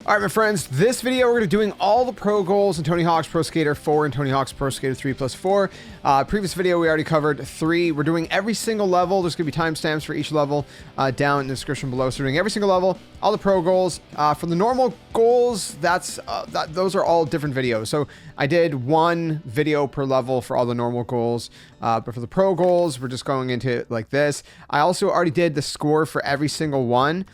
All right, my friends, this video we're going to be doing all the pro goals in Tony Hawk's Pro Skater 4 and Tony Hawk's Pro Skater 3+4. Previous video, we already covered 3. We're doing every single level. There's going to be timestamps for each level down in the description below. So we're doing every single level, all the pro goals. For the normal goals, those are all different videos. So I did one video per level for all the normal goals. But for the pro goals, we're just going into it like this. I also already did the score for every single one.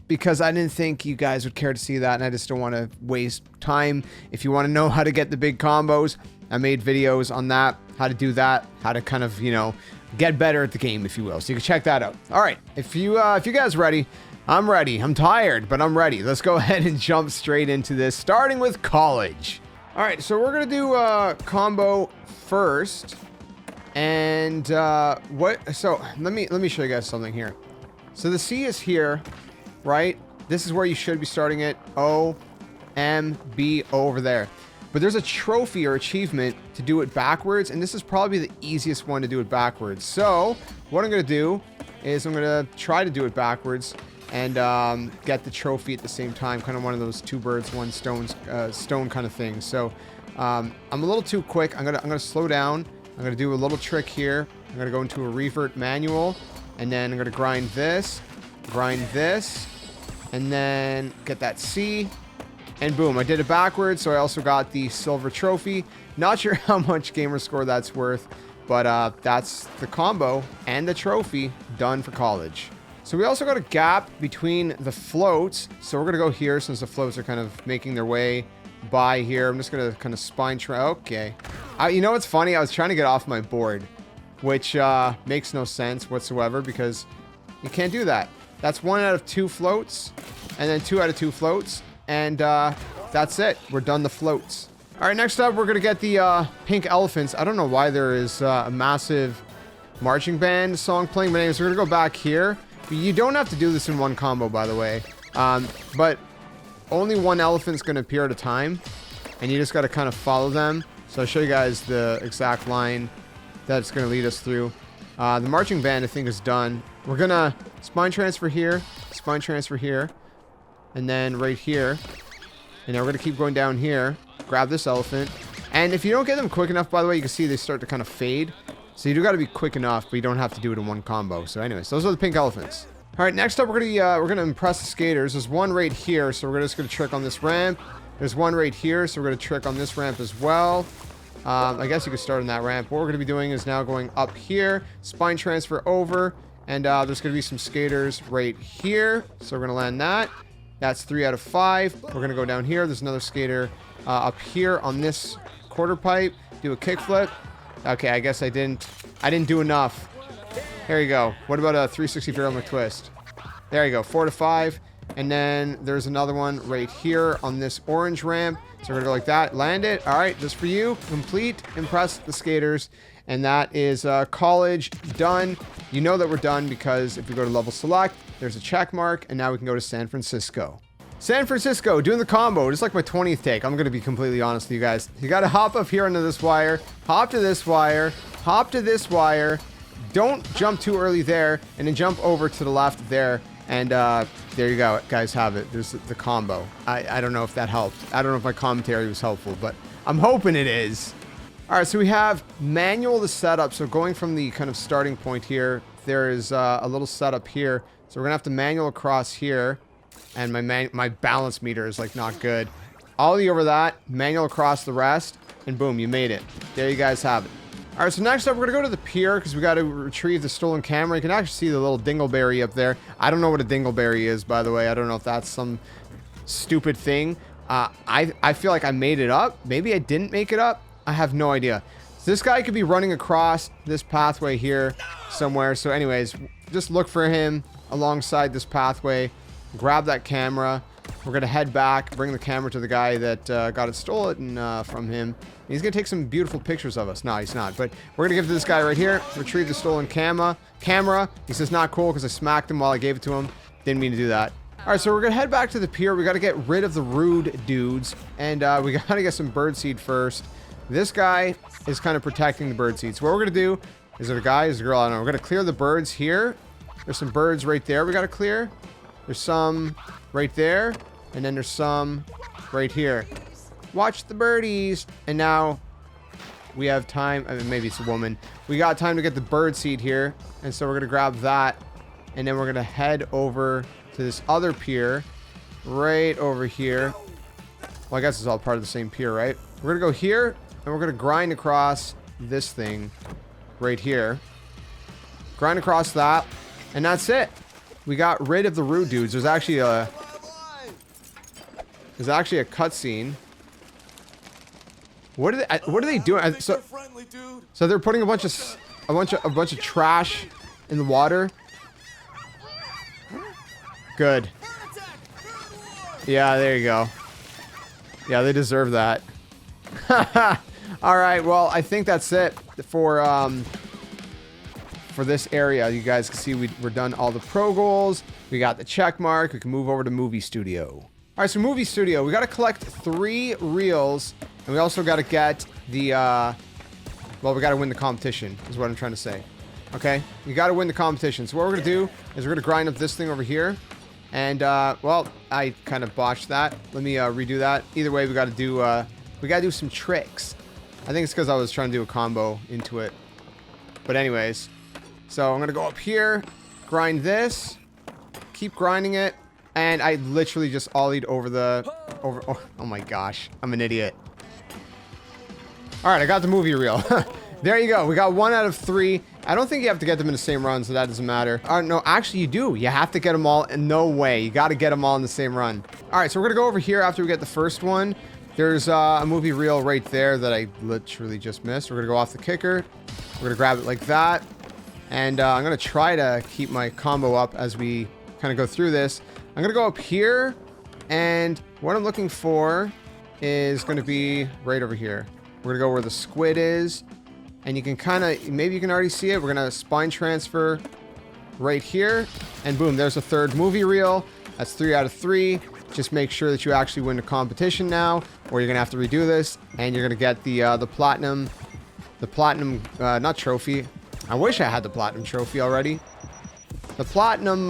Because I didn't think you guys would care to see that, and I just don't want to waste time. If you want to know how to get the big combos, I made videos on that, how to do that, how to kind of, you know, get better at the game, if you will. So you can check that out. All right, if you guys ready, I'm ready. I'm tired, but I'm ready. Let's go ahead and jump straight into this, starting with college. All right, so we're gonna do combo first, and So let me show you guys something here. So the C is here. Right? This is where you should be starting it. O, M, B, over there. But there's a trophy or achievement to do it backwards, and this is probably the easiest one to do it backwards. So what I'm going to do is I'm going to try to do it backwards and get the trophy at the same time. Kind of one of those two birds, one stone kind of thing. So I'm a little too quick. I'm gonna slow down. I'm going to do a little trick here. I'm going to go into a revert manual, and then I'm going to grind this, and then get that C, and boom, I did it backwards, so I also got the silver trophy. Not sure how much gamer score that's worth, but that's the combo and the trophy done for college. So we also got a gap between the floats, so we're gonna go here since the floats are kind of making their way by here. I'm just gonna kind of spine try. Okay, you know what's funny? I was trying to get off my board, which makes no sense whatsoever because you can't do that. That's 1 out of 2 floats, and then 2 out of 2 floats, and that's it. We're done the floats. All right, next up, we're gonna get the pink elephants. I don't know why there is a massive marching band song playing, but anyways, we're gonna go back here. You don't have to do this in one combo, by the way, but only one elephant's gonna appear at a time, and you just gotta kind of follow them. So I'll show you guys the exact line that's gonna lead us through. The marching band, I think, is done. We're gonna spine transfer here, and then right here. And now we're gonna keep going down here, grab this elephant. And if you don't get them quick enough, by the way, you can see they start to kind of fade. So you do gotta be quick enough, but you don't have to do it in one combo. So anyways, those are the pink elephants. All right, next up, we're gonna impress the skaters. There's one right here, so we're just gonna trick on this ramp. There's one right here, so we're gonna trick on this ramp as well. I guess you could start on that ramp. What we're going to be doing is now going up here, spine transfer over, and there's going to be some skaters right here. So we're going to land that. That's 3 out of 5. We're going to go down here. There's another skater up here on this quarter pipe. Do a kickflip. Okay, I guess I didn't do enough. There you go. What about a 360 barrel McTwist? There you go. 4 to 5. And then there's another one right here on this orange ramp. So we're gonna go like that, land it. All right, just for you, complete, impress the skaters. And that is college done. You know that we're done because if we go to level select, there's a check mark, and now we can go to San Francisco. San Francisco, doing the combo, just like my 20th take. I'm gonna be completely honest with you guys. You gotta hop up here onto this wire, hop to this wire, hop to this wire. Don't jump too early there, and then jump over to the left there. And there you go, guys, have it. There's the combo. I don't know if that helped. I don't know if my commentary was helpful, but I'm hoping it is. All right, so we have manual the setup. So going from the kind of starting point here, there is a little setup here. So we're gonna have to manual across here, and my balance meter is like not good. Ollie over that, manual across the rest, and boom, you made it. There you guys have it. All right, so next up, we're going to go to the pier because we got to retrieve the stolen camera. You can actually see the little dingleberry up there. I don't know what a dingleberry is, by the way. I don't know if that's some stupid thing. I feel like I made it up. Maybe I didn't make it up. I have no idea. So this guy could be running across this pathway here somewhere. So anyways, just look for him alongside this pathway. Grab that camera. We're going to head back, bring the camera to the guy that got it stolen from him. He's going to take some beautiful pictures of us. No, he's not. But we're going to give it to this guy right here. Retrieve the stolen camera. He says not cool because I smacked him while I gave it to him. Didn't mean to do that. All right, so we're going to head back to the pier. We got to get rid of the rude dudes. And we got to get some birdseed first. This guy is kind of protecting the birdseed. So what we're going to do, is it a guy? Is it a girl? I don't know. We're going to clear the birds here. There's some birds right there we got to clear. There's some right there. And then there's some right here. Watch the birdies. And now we have time. I mean, maybe it's a woman. We got time to get the bird seed here. And so we're going to grab that. And then we're going to head over to this other pier. Right over here. Well, I guess it's all part of the same pier, right? We're going to go here. And we're going to grind across this thing right here. Grind across that. And that's it. We got rid of the rude dudes. There's actually a cutscene. What are they doing? So they're putting a bunch of trash in the water. Good. Yeah, there you go. Yeah, they deserve that. All right, well, I think that's it for this area. You guys can see we're done all the pro goals. We got the check mark. We can move over to movie studio. All right, so movie studio. We got to collect 3 reels, and we also got to get the well, we got to win the competition is what I'm trying to say. Okay, you got to win the competition. So what we're gonna do is we're gonna grind up this thing over here, and well, I kind of botched that. Let me redo that. Either way, we got to do some tricks. I think it's because I was trying to do a combo into it. But anyways, so I'm gonna go up here, grind this, keep grinding it, and I literally just ollied over. Oh my gosh, I'm an idiot. All right, I got the movie reel. There you go. We got 1 out of 3. I don't think you have to get them in the same run, so that doesn't matter. No, actually you do. You have to get them all. No way. You got to get them all in the same run. All right, so we're going to go over here after we get the first one. There's a movie reel right there that I literally just missed. We're going to go off the kicker. We're going to grab it like that. And I'm going to try to keep my combo up as we kind of go through this. I'm going to go up here. And what I'm looking for is going to be right over here. We're going to go where the squid is. And you can kind of, maybe you can already see it. We're going to spine transfer right here. And boom, there's a 3rd movie reel. That's 3 out of 3. Just make sure that you actually win the competition now, or you're going to have to redo this. And you're going to get the platinum, not trophy. I wish I had the platinum trophy already. The platinum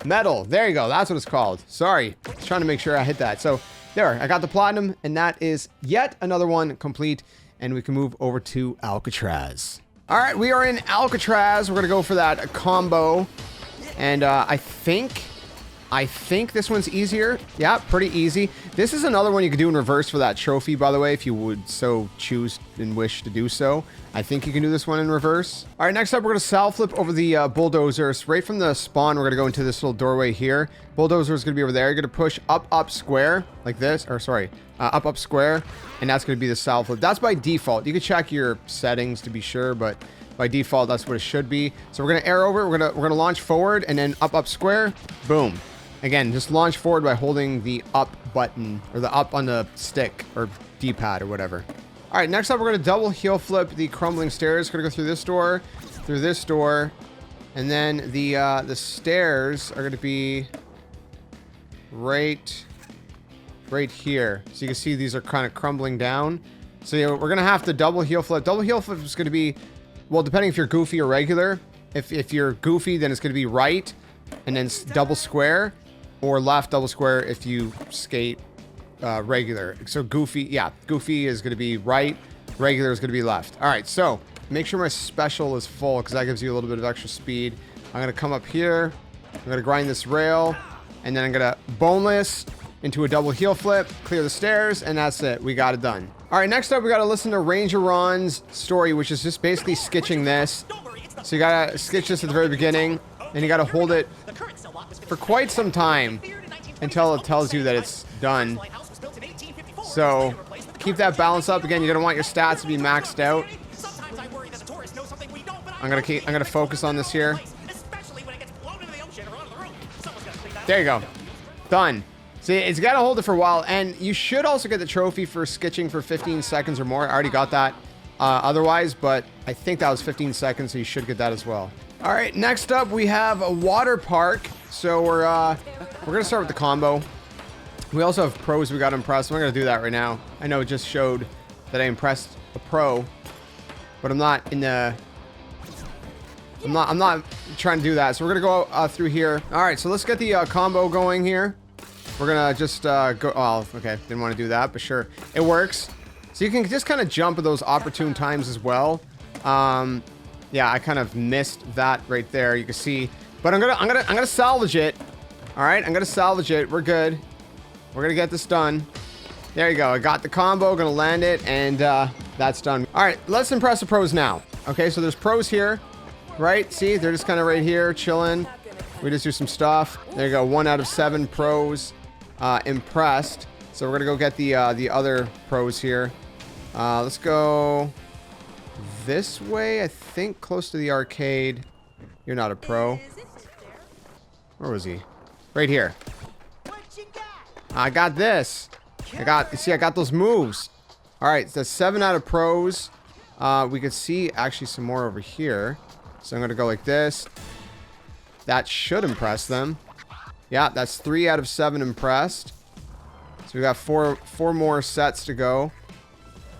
medal. There you go. That's what it's called. Sorry. I was trying to make sure I hit that. So there, I got the platinum, and that is yet another one complete. And we can move over to Alcatraz. All right, we are in Alcatraz. We're gonna go for that combo, and I think this one's easier. Yeah, pretty easy. This is another one you could do in reverse for that trophy, by the way, if you would so choose and wish to do so. I think you can do this one in reverse. All right, next up, we're gonna salve flip over the bulldozers. Right from the spawn, we're gonna go into this little doorway here. Bulldozer is gonna be over there. You're gonna push up square like this, or sorry, up square, and that's gonna be the salve flip. That's by default. You can check your settings to be sure, but by default, that's what it should be. So we're gonna air over. We're gonna launch forward and then up square. Boom. Again, just launch forward by holding the up button, or the up on the stick or D-pad or whatever. All right, next up, we're going to double heel flip the crumbling stairs. We're going to go through this door, and then the stairs are going to be right here. So you can see these are kind of crumbling down. So yeah, we're going to have to double heel flip. Double heel flip is going to be, well, depending if you're goofy or regular. If you're goofy, then it's going to be right, and then double square, or left double square if you skate regular. So goofy is going to be right, regular is going to be left. All right, so make sure my special is full because that gives you a little bit of extra speed. I'm going to come up here, I'm going to grind this rail, and then I'm going to boneless into a double heel flip, clear the stairs, and that's it. We got it done. All right, next up, we got to listen to Ranger Ron's story, which is just basically sketching this. So you got to sketch this at the very beginning, and you got to hold it for quite some time until it tells you that it's done. So keep that balance up. Again, you're gonna want your stats to be maxed out. I'm gonna focus on this here. There you go. Done. See, it's gotta hold it for a while, and you should also get the trophy for sketching for 15 seconds or more. I already got that otherwise, but I think that was 15 seconds, so you should get that as well. All right, next up we have a Waterpark. So we're gonna start with the combo. We also have pros we got to impress. I'm not gonna do that right now. I know it just showed that I impressed a pro, but I'm not trying to do that. So we're gonna go through here. All right, so let's get the combo going here. we're gonna just go. Oh, okay. Didn't want to do that, but sure, it works. So you can just kind of jump at those opportune times as well. Yeah, I kind of missed that right there. You can see, but I'm gonna salvage it. All right, I'm gonna salvage it. We're good. We're gonna get this done. There you go. I got the combo. Gonna land it, and that's done. All right, let's impress the pros now. Okay, so there's pros here, right? See, they're just kind of right here, chilling. We just do some stuff. There you go. 1 out of 7 pros impressed. So we're gonna go get the other pros here. Let's go this way. I think close to the arcade. You're not a pro. Where was he? Right here. I got this. You see, I got those moves. All right, so that's 7 out of pros. We could see actually some more over here. So I'm gonna go like this. That should impress them. Yeah, that's 3 out of 7 impressed. So we got four more sets to go.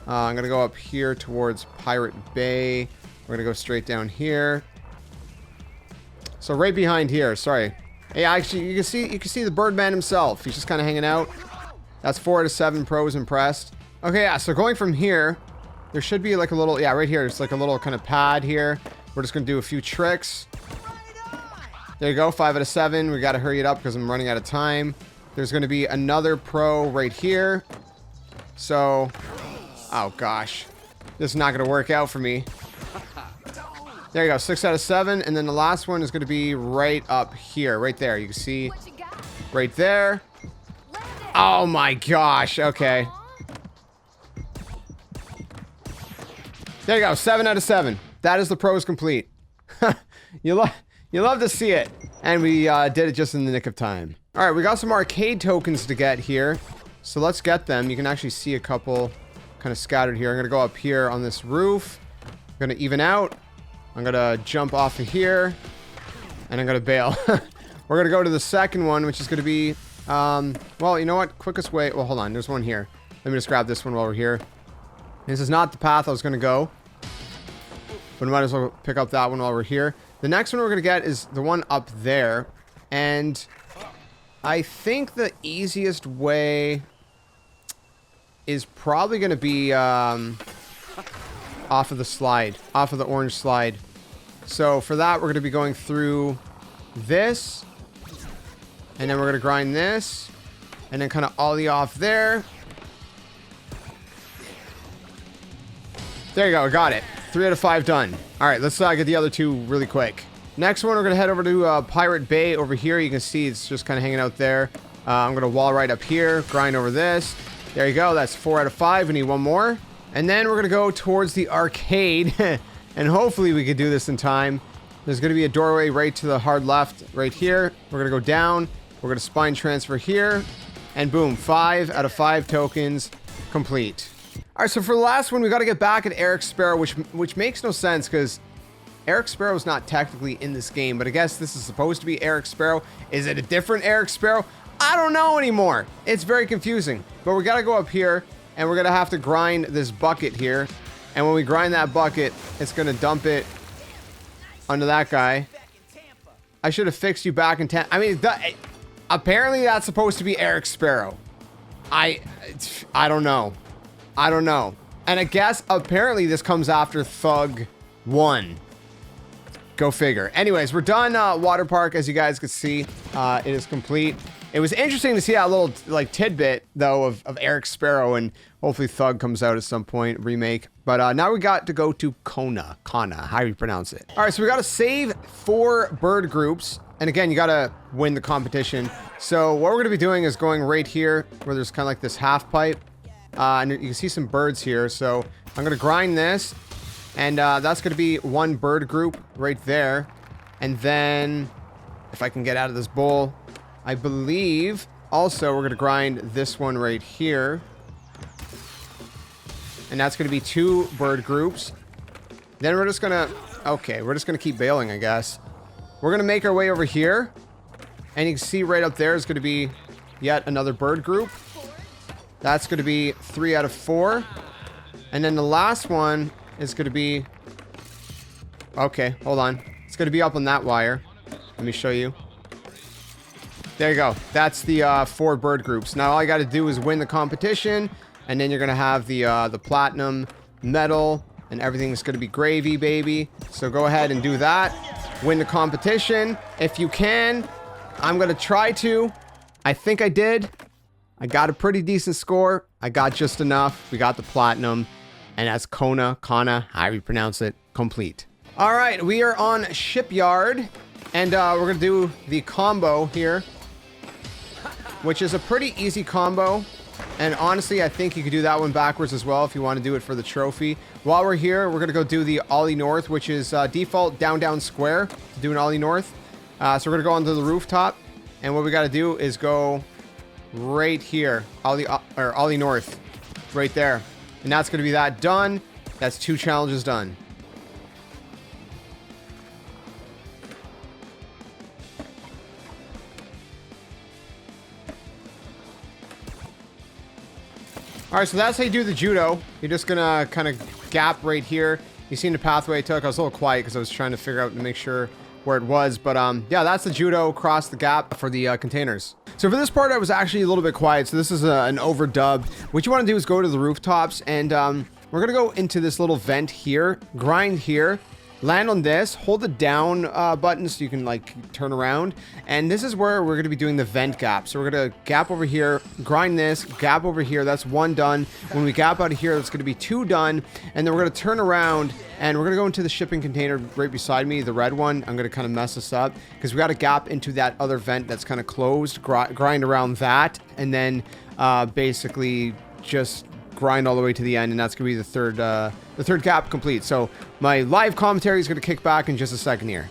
I'm gonna go up here towards Pirate Bay. We're gonna go straight down here. So right behind here. Sorry. Hey, actually, you can see the Birdman himself. He's just kind of hanging out. That's 4 out of 7 pros impressed. Okay, yeah. So going from here, there should be like a little, yeah, right here. It's like a little kind of pad here. We're just gonna do a few tricks. There you go. 5 out of 7. We gotta hurry it up because I'm running out of time. There's gonna be another pro right here. So, oh gosh, this is not gonna work out for me. There you go, 6 out of 7, and then the last one is going to be right up here, right there. You can see right there. Oh my gosh, okay. There you go, 7 out of 7. That is the pros complete. You love to see it. And we did it just in the nick of time. All right, we got some arcade tokens to get here. So let's get them. You can actually see a couple kind of scattered here. I'm going to go up here on this roof. I'm going to even out. I'm gonna jump off of here, and I'm gonna bail. We're gonna go to the second one, which is gonna be, well, you know what? Quickest way. Well, hold on. There's one here. Let me just grab this one while we're here. This is not the path I was gonna go, but we might as well pick up that one while we're here. The next one we're gonna get is the one up there, and I think the easiest way is probably gonna be, off of the slide, off of the orange slide. So for that, we're going to be going through this, and then we're going to grind this, and then kind of ollie off there. There you go, got it. 3 out of 5 done. All right, let's get the other 2 really quick. Next one, we're going to head over to Pirate Bay over here. You can see it's just kind of hanging out there. I'm going to wall right up here, grind over this. There you go, that's 4 out of 5. We need one more. And then we're going to go towards the arcade, and hopefully we can do this in time. There's going to be a doorway right to the hard left right here. We're going to go down. We're going to spine transfer here, and boom, 5 out of 5 tokens complete. All right, so for the last one, we got to get back at Eric Sparrow, which makes no sense because Eric Sparrow's not technically in this game, but I guess this is supposed to be Eric Sparrow. Is it a different Eric Sparrow? I don't know anymore. It's very confusing, but we got to go up here. And we're going to have to grind this bucket here. And when we grind that bucket, it's going to dump it onto that guy. I should have fixed you back in 10. I mean, apparently that's supposed to be Eric Sparrow. I don't know. I don't know. And I guess apparently this comes after Thug 1. Go figure. Anyways, we're done Waterpark, as you guys can see. It is complete. It was interesting to see that little like tidbit though of Eric Sparrow, and hopefully Thug comes out at some point, remake. But now we got to go to Kona, how do you pronounce it? All right, so we got to save 4 bird groups, and again, you got to win the competition. So what we're going to be doing is going right here where there's kind of like this half pipe, and you can see some birds here. So I'm going to grind this, and that's going to be 1 bird group right there. And then if I can get out of this bowl, I believe also we're going to grind this one right here. And that's going to be 2 bird groups. Then we're just going to, okay, we're just going to keep bailing, I guess. We're going to make our way over here. And you can see right up there is going to be yet another bird group. That's going to be 3 out of 4. And then the last one is going to be, okay, hold on. It's going to be up on that wire. Let me show you. There you go. That's the 4 bird groups. Now all I got to do is win the competition, and then you're gonna have the platinum medal, and everything's gonna be gravy, baby. So go ahead and do that. Win the competition if you can. I'm gonna try to. I think I did. I got a pretty decent score. I got just enough. We got the platinum, and that's Kona, however you pronounce it, complete. All right, we are on Shipyard, and we're gonna do the combo here, which is a pretty easy combo. And honestly, I think you could do that one backwards as well if you want to do it for the trophy. While we're here, we're gonna go do the ollie north, which is default down down square to do an ollie north. So we're gonna go onto the rooftop, and what we got to do is go right here, ollie north, right there, and that's gonna be that done. That's 2 challenges done. All right, so that's how you do the judo. You're just gonna kind of gap right here. You seen the pathway I took. I was a little quiet because I was trying to figure out and make sure where it was. But yeah, that's the judo across the gap for the containers. So for this part, I was actually a little bit quiet. So this is an overdub. What you want to do is go to the rooftops, and we're gonna go into this little vent here, grind here, land on this, hold the down button so you can like turn around, and this is where we're going to be doing the vent gap. So we're going to gap over here, grind this, gap over here, that's 1 done. When we gap out of here, that's going to be 2 done, and then we're going to turn around and we're going to go into the shipping container right beside me, the red one. I'm going to kind of mess this up because we got to gap into that other vent that's kind of closed, grind around that, and then basically just grind all the way to the end, and that's gonna be the third gap complete. So my live commentary is gonna kick back in just a second here.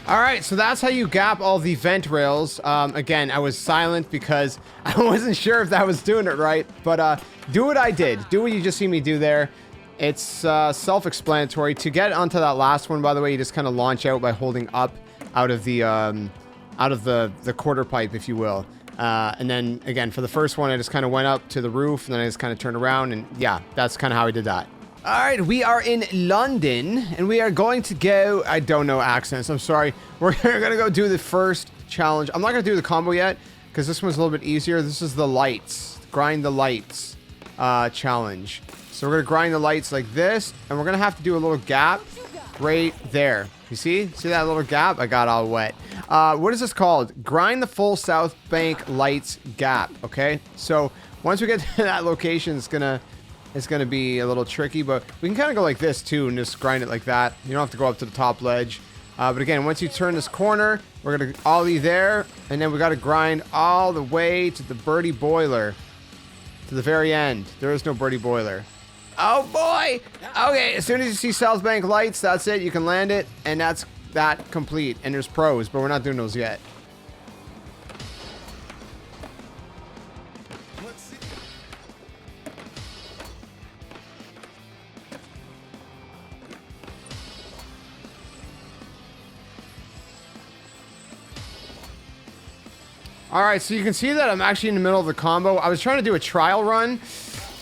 All right, so that's how you gap all the vent rails. Again, I was silent because I wasn't sure if that was doing it right, but do what I did. Do what you just see me do there. It's self-explanatory. To get onto that last one, by the way, you just kind of launch out by holding up out of the quarter pipe, if you will. And then again, for the first one, I just kind of went up to the roof, and then I just kind of turned around, and yeah, that's kind of how I did that. All right, we are in London, and we are going to go, I don't know accents, I'm sorry. We're gonna go do the first challenge. I'm not gonna do the combo yet, because this one's a little bit easier. This is the lights, grind the lights challenge. So we're gonna grind the lights like this, and we're gonna have to do a little gap right there. You see that little gap? I got all wet. What is this called? Grind the full South Bank lights gap. Okay, so once we get to that location, it's gonna be a little tricky, but we can kind of go like this too and just grind it like that. You don't have to go up to the top ledge. But again, once you turn this corner, we're gonna ollie there, and then we got to grind all the way to the birdie boiler, to the very end. There is no birdie boiler. Oh boy! Okay, as soon as you see South Bank lights, that's it. You can land it, and that's that complete. And there's pros, but we're not doing those yet. All right, so you can see that I'm actually in the middle of the combo. I was trying to do a trial run,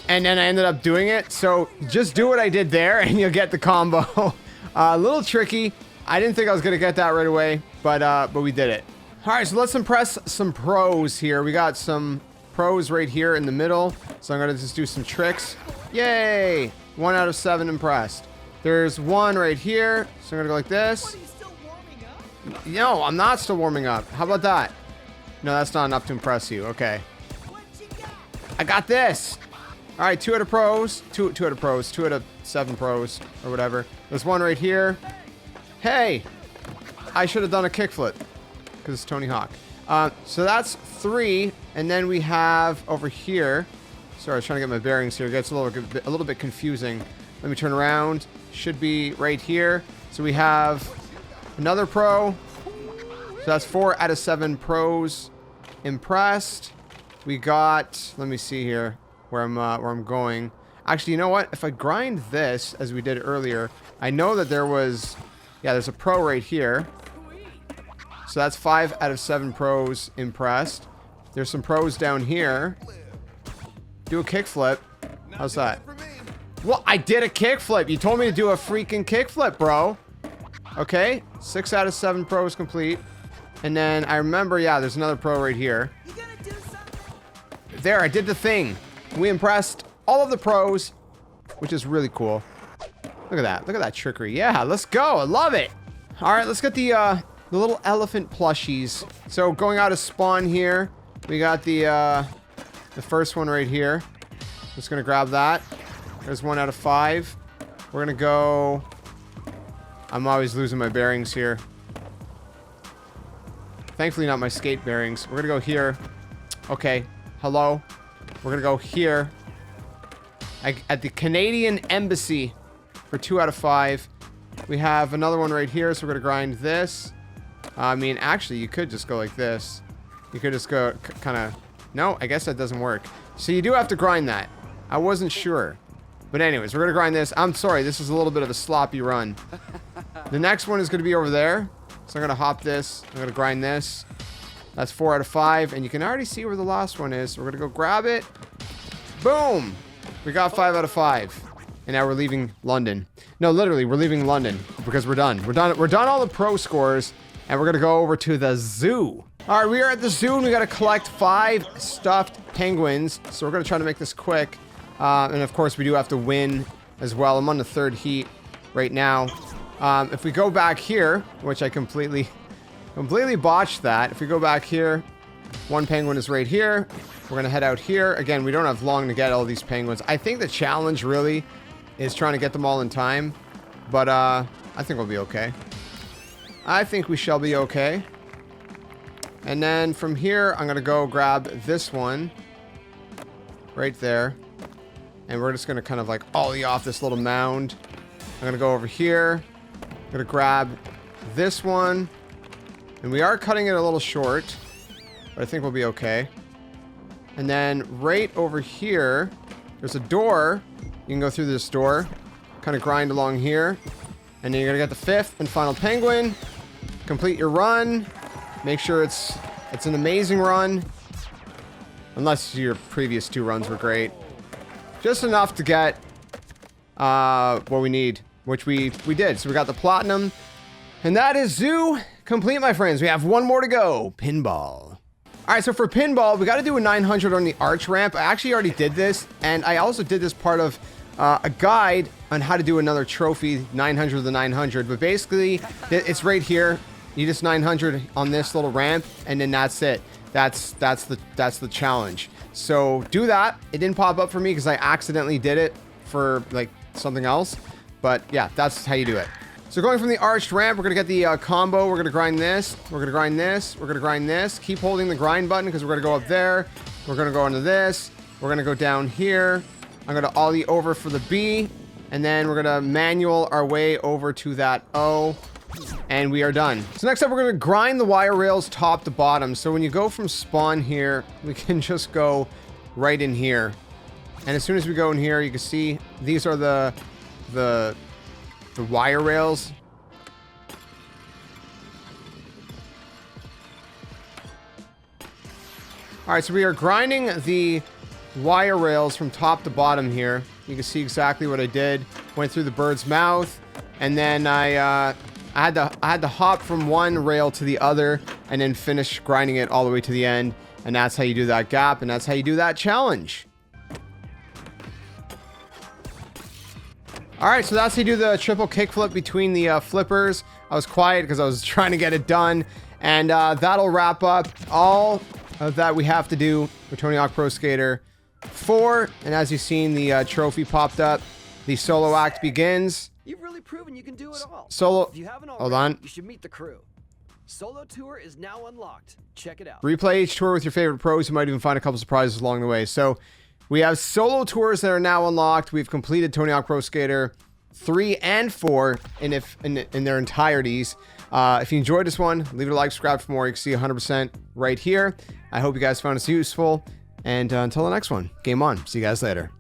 and then I ended up doing it. So just do what I did there, and you'll get the combo. A little tricky. I didn't think I was gonna get that right away, but we did it. All right, so let's impress some pros here. We got some pros right here in the middle. So I'm gonna just do some tricks. Yay! 1 out of 7 impressed. There's one right here. So I'm gonna go like this. No, I'm not still warming up. How about that? No, that's not enough to impress you. Okay. I got this. All right, 2 out of pros. 2 out of pros. 2 out of 7 pros or whatever. There's one right here. Hey, I should have done a kickflip because it's Tony Hawk. So that's 3, and then we have over here. Sorry, I was trying to get my bearings here. It gets a little bit confusing. Let me turn around. Should be right here. So we have another pro. So that's 4 out of 7 pros impressed. We got, let me see here where I'm going. Actually, you know what? If I grind this as we did earlier, I know that there was, yeah, there's a pro right here. So that's 5 out of 7 pros impressed. There's some pros down here. Do a kickflip. How's that? Well, I did a kickflip. You told me to do a freaking kickflip, bro. Okay, 6 out of 7 pros complete. And then I remember, yeah, there's another pro right here. There, I did the thing. We impressed all of the pros, which is really cool. Look at that. Look at that trickery. Yeah, let's go. I love it. All right, let's get the little elephant plushies. So going out of spawn here, we got the first one right here. Just gonna grab that. There's 1 out of 5. We're gonna go. I'm always losing my bearings here. Thankfully, not my skate bearings. We're gonna go here. Okay. Hello. We're gonna go here. At the Canadian Embassy for 2 out of 5. We have another one right here, so we're gonna grind this. I mean, actually, you could just go like this. You could just go kind of... No, I guess that doesn't work. So you do have to grind that. I wasn't sure. But anyways, we're gonna grind this. I'm sorry, this is a little bit of a sloppy run. The next one is gonna be over there. So I'm gonna hop this. I'm gonna grind this. That's 4 out of 5. And you can already see where the last one is. So we're gonna go grab it. Boom! We got 5 out of 5. And now we're leaving London. No, literally, we're leaving London because we're done. We're done all the pro scores. And we're gonna go over to the zoo. All right, we are at the zoo and we gotta collect 5 stuffed penguins. So we're gonna try to make this quick. And of course, we do have to win as well. I'm on the 3rd heat right now. If we go back here, which I completely botched that. If we go back here, 1 penguin is right here. We're gonna head out here. Again, we don't have long to get all these penguins. I think the challenge really is trying to get them all in time. But I think we'll be okay. I think we shall be okay. And then from here, I'm gonna go grab this one. Right there. And we're just gonna kind of like ollie off this little mound. I'm gonna go over here. I'm gonna grab this one. And we are cutting it a little short. But I think we'll be okay. And then right over here, there's a door. You can go through this door. Kind of grind along here. And then you're gonna get the 5th and final penguin. Complete your run. Make sure it's an amazing run. Unless your previous 2 runs were great. Just enough to get what we need, which we did. So we got the platinum. And that is zoo complete, my friends. We have 1 more to go. Pinball. All right, so for pinball, we got to do a 900 on the arch ramp. I actually already did this, and I also did this part of a guide on how to do another trophy, 900 of the 900. But basically, it's right here. You just 900 on this little ramp, and then that's it. That's the challenge. So do that. It didn't pop up for me because I accidentally did it for like something else. But yeah, that's how you do it. So going from the arched ramp, we're going to get the combo. We're going to grind this. We're going to grind this. We're going to grind this. Keep holding the grind button because we're going to go up there. We're going to go into this. We're going to go down here. I'm going to ollie over for the B. And then we're going to manual our way over to that O. And we are done. So next up, we're going to grind the wire rails top to bottom. So when you go from spawn here, we can just go right in here. And as soon as we go in here, you can see these are the wire rails. All right, so we are grinding the wire rails from top to bottom here. You can see exactly what I did. Went through the bird's mouth, and then I had to hop from one rail to the other, and then finish grinding it all the way to the end. And that's how you do that gap, and that's how you do that challenge. All right, so that's how you do the triple kickflip between the flippers. I was quiet because I was trying to get it done. And that'll wrap up all of that we have to do for Tony Hawk Pro Skater 4. And as you've seen, the trophy popped up. The solo act begins. You've really proven you can do it all. Solo. If you haven't already, Hold on. You should meet the crew. Solo tour is now unlocked. Check it out. Replay each tour with your favorite pros. You might even find a couple surprises along the way. So we have solo tours that are now unlocked. We've completed Tony Hawk Pro Skater 3 and 4 in their entireties. If you enjoyed this one, leave it a like, subscribe for more. You can see 100% right here. I hope you guys found this useful. And until the next one, game on. See you guys later.